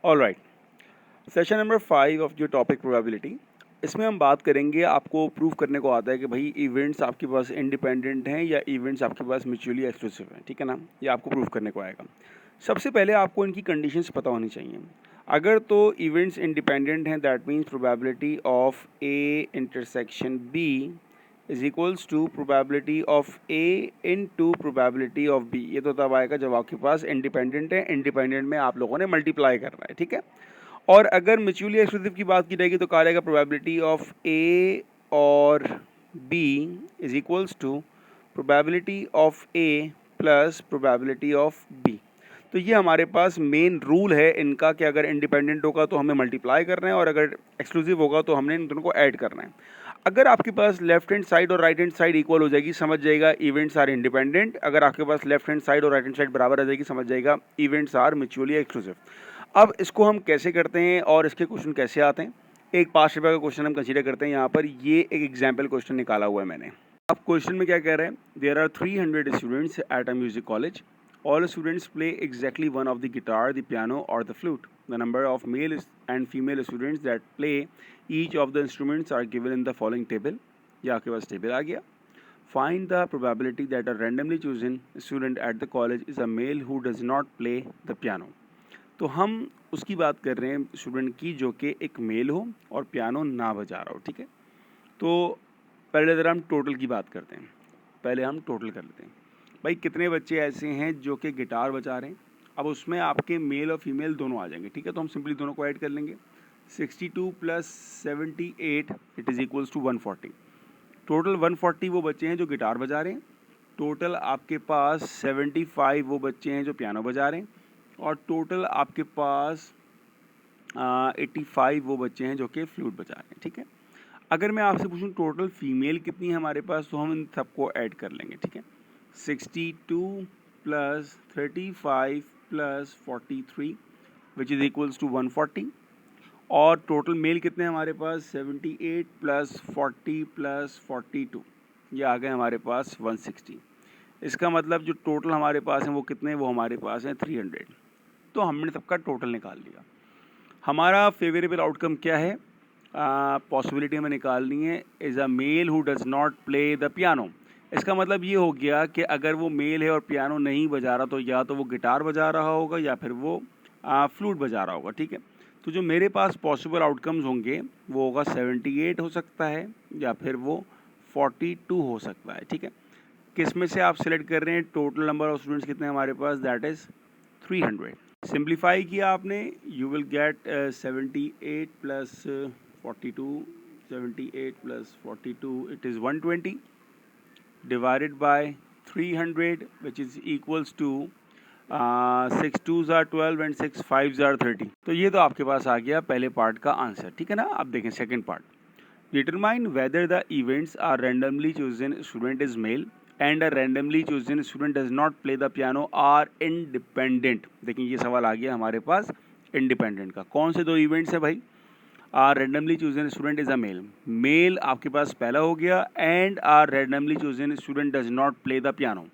Alright, session number 5 of your topic probability. इसमें हम बात करेंगे, आपको प्रूव करने को आता है कि भाई इवेंट्स आपके पास इंडिपेंडेंट हैं या इवेंट्स आपके पास म्यूचुअली एक्सक्लूसिव हैं, ठीक है ना। ये आपको प्रूव करने को आएगा। सबसे पहले आपको इनकी कंडीशंस पता होनी चाहिए। अगर तो इवेंट्स इंडिपेंडेंट हैं, that means probability of A intersection B is equals to probability of A into probability of B. ये तो तब आएगा जब आपके पास इंडिपेंडेंट है, इंडिपेंडेंट में आप लोगों ने मल्टीप्लाई करना है, ठीक है। और अगर म्यूचुअली एक्सक्लूसिव की बात की जाएगी तो कहा जाएगा प्रोबेबिलिटी ऑफ ए और B is equals to probability of A plus probability of B. तो ये हमारे पास मेन रूल है इनका कि अगर इंडिपेंडेंट होगा तो हमें मल्टीप्लाई करना है और अगर एक्सक्लूसिव होगा तो हमने इन दोनों को ऐड करना है। अगर आपके पास लेफ्ट हैंड साइड और राइट हैंड साइड इक्वल हो जाएगी, समझ जाएगा इवेंट्स आर इंडिपेंडेंट। अगर आपके पास लेफ्ट हैंड साइड और राइट हैंड साइड बराबर आ जाएगी, समझ जाएगा इवेंट्स आर म्यूचुअली एक्सक्लूसिव। अब इसको हम कैसे करते हैं और इसके क्वेश्चन कैसे आते हैं, एक 5 रुपये का क्वेश्चन हम कंसीडर करते हैं। यहाँ पर ये एक एग्जाम्पल क्वेश्चन निकाला हुआ है मैंने। अब क्वेश्चन में क्या कह रहे हैं, there are 300 students at a music college. All students play exactly one of the guitar, the piano or the flute. The number of male and female students that play each of the instruments are given in the following table. या आपके पास table आ गया। Find the probability that a randomly chosen student at the college is a male who does not play the piano. तो हम उसकी बात कर रहे हैं स्टूडेंट की जो कि एक मेल हो और पियानो ना बजा रहा हो, ठीक है। तो पहले ज़रा हम टोटल की बात करते हैं। पहले हम टोटल कर लेते हैं। भाई कितने बच्चे ऐसे हैं जो कि गिटार बजा रहे हैं। अब उसमें आपके मेल और फीमेल दोनों आ जाएंगे, ठीक है। तो हम सिंपली दोनों को ऐड कर लेंगे। 62 plus 78 it is equals to 140। Total 140 वो बच्चे हैं जो गिटार बजा रहे हैं। टोटल आपके पास 75 वो बच्चे हैं जो पियानो बजा रहे हैं। और टोटल आपके पास 85 वो बच्चे हैं जो कि फ्लूट बजा रहे हैं, ठीक है। अगर मैं आपसे पूछूं टोटल फीमेल कितनी है हमारे पास, तो हम इन सबको ऐड कर लेंगे, ठीक है। 62 plus 35 plus 43 which is equals to 140। और टोटल मेल कितने हैं हमारे पास, 78 प्लस 40 प्लस 42, ये आ गए हमारे पास 160। इसका मतलब जो टोटल हमारे पास हैं वो कितने, वो हमारे पास हैं 300। तो हमने सबका टोटल निकाल लिया। हमारा फेवरेबल आउटकम क्या है, पॉसिबिलिटी हमें निकालनी है, is a mail who does not play the piano. इसका मतलब ये हो गया कि अगर वो मेल है और पियानो नहीं बजा रहा तो या तो वो गिटार बजा रहा होगा या फिर वो फ्लूट बजा रहा होगा, ठीक है। तो जो मेरे पास पॉसिबल आउटकम्स होंगे वो होगा 78 हो सकता है या फिर वो 42 हो सकता है, ठीक है। किस में से आप सिलेक्ट कर रहे हैं, टोटल नंबर ऑफ स्टूडेंट्स कितने हमारे पास, दैट इज़ 300। सिंप्लीफाई किया आपने, you will get 78 plus 42, 78 plus 42 it is 120 divided by 300 which is equals to 6 2s are 12 and 6 5s are 30। तो ये तो आपके पास आ गया पहले पार्ट का आंसर, ठीक है ना। अब देखें second part, determine whether the events are randomly chosen student is male and a randomly chosen student does not play the piano are independent. देखिए ये सवाल आ गया हमारे पास इंडिपेंडेंट का। कौन से दो इवेंट्स है भाई, are randomly chosen student is a male, male आपके पास पहला हो गया, and are randomly chosen student does not play the piano.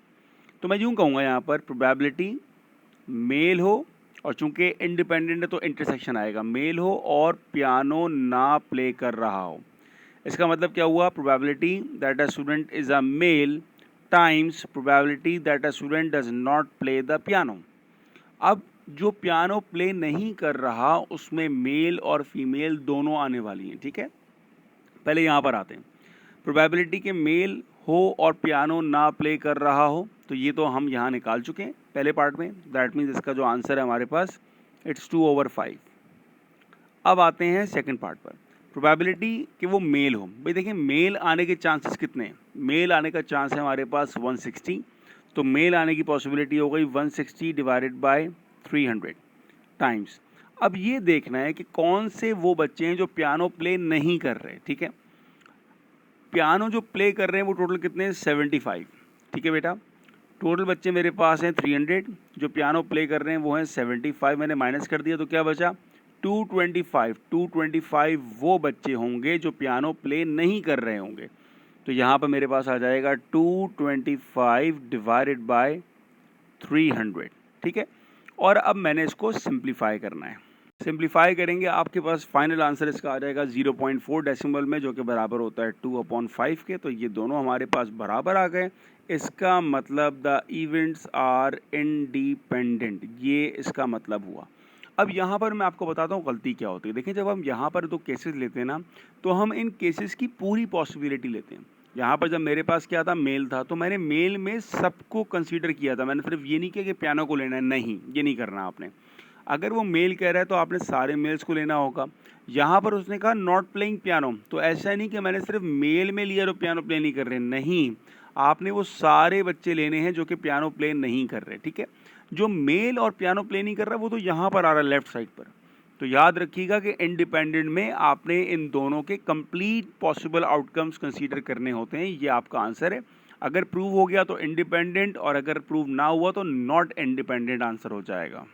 तो मैं यूँ कहूँगा यहाँ पर प्रोबेबिलिटी मेल हो और चूंकि इंडिपेंडेंट है तो इंटरसेक्शन आएगा, मेल हो और पियानो ना प्ले कर रहा हो। इसका मतलब क्या हुआ, probability that a student is a male times probability that a student does not play the piano. अब जो पियानो प्ले नहीं कर रहा उसमें मेल और फीमेल दोनों आने वाली हैं, ठीक है। पहले यहाँ पर आते हैं, प्रोबेबिलिटी के मेल हो और पियानो ना प्ले कर रहा हो, तो ये तो हम यहाँ निकाल चुके हैं पहले पार्ट में। दैट मीन्स इसका जो आंसर है हमारे पास इट्स 2/5। अब आते हैं सेकंड पार्ट पर, प्रोबेबिलिटी कि वो मेल हो। भाई देखिए मेल आने के चांसेस कितने हैं, मेल आने का चांस है हमारे पास 160। तो मेल आने की पॉसिबिलिटी हो गई 160 डिवाइडेड बाय 300 टाइम्स। अब ये देखना है कि कौन से वो बच्चे हैं जो पियानो प्ले नहीं कर रहे, ठीक है। पियानो जो प्ले कर रहे हैं वो टोटल कितने हैं, 75, ठीक है बेटा। टोटल बच्चे मेरे पास हैं 300, जो पियानो प्ले कर रहे हैं वो हैं 75। मैंने माइनस कर दिया तो क्या बचा, 225। 225 वो बच्चे होंगे जो पियानो प्ले नहीं कर रहे होंगे। तो यहाँ पर मेरे पास आ जाएगा 225 डिवाइडेड बाय 300, ठीक है। और अब मैंने इसको सिंप्लीफाई करना है। सिंप्लीफाई करेंगे आपके पास फाइनल आंसर इसका आ जाएगा 0.4 डेसिमल में, जो कि बराबर होता है 2/5 के। तो ये दोनों हमारे पास बराबर आ गए। इसका मतलब द इवेंट्स आर इंडिपेंडेंट, ये इसका मतलब हुआ। अब यहाँ पर मैं आपको बताता हूँ गलती क्या होती है। देखिए, जब हम यहाँ पर दो केसेस लेते हैं ना, तो हम इन केसेस की पूरी पॉसिबिलिटी लेते हैं। यहाँ पर जब मेरे पास क्या था, मेल था, तो मैंने मेल में सबको कंसीडर किया था। मैंने सिर्फ ये नहीं किया कि पियानो को लेना है, नहीं, ये नहीं करना आपने। अगर वो मेल कह रहा है तो आपने सारे मेल्स को लेना होगा। यहाँ पर उसने कहा नॉट प्लेइंग पियानो, तो ऐसा नहीं कि मैंने सिर्फ मेल में लिया तो पियानो प्ले नहीं कर रहे, नहीं, आपने वो सारे बच्चे लेने हैं जो कि पियानो प्ले नहीं कर रहे, ठीक है। जो मेल और पियानो प्ले नहीं कर रहा वो तो यहाँ पर आ रहा है लेफ्ट साइड पर। तो याद रखिएगा कि इंडिपेंडेंट में आपने इन दोनों के कंप्लीट पॉसिबल आउटकम्स कंसीडर करने होते हैं। ये आपका आंसर है। अगर प्रूव हो गया तो इंडिपेंडेंट, और अगर प्रूव ना हुआ तो नॉट इंडिपेंडेंट आंसर हो जाएगा।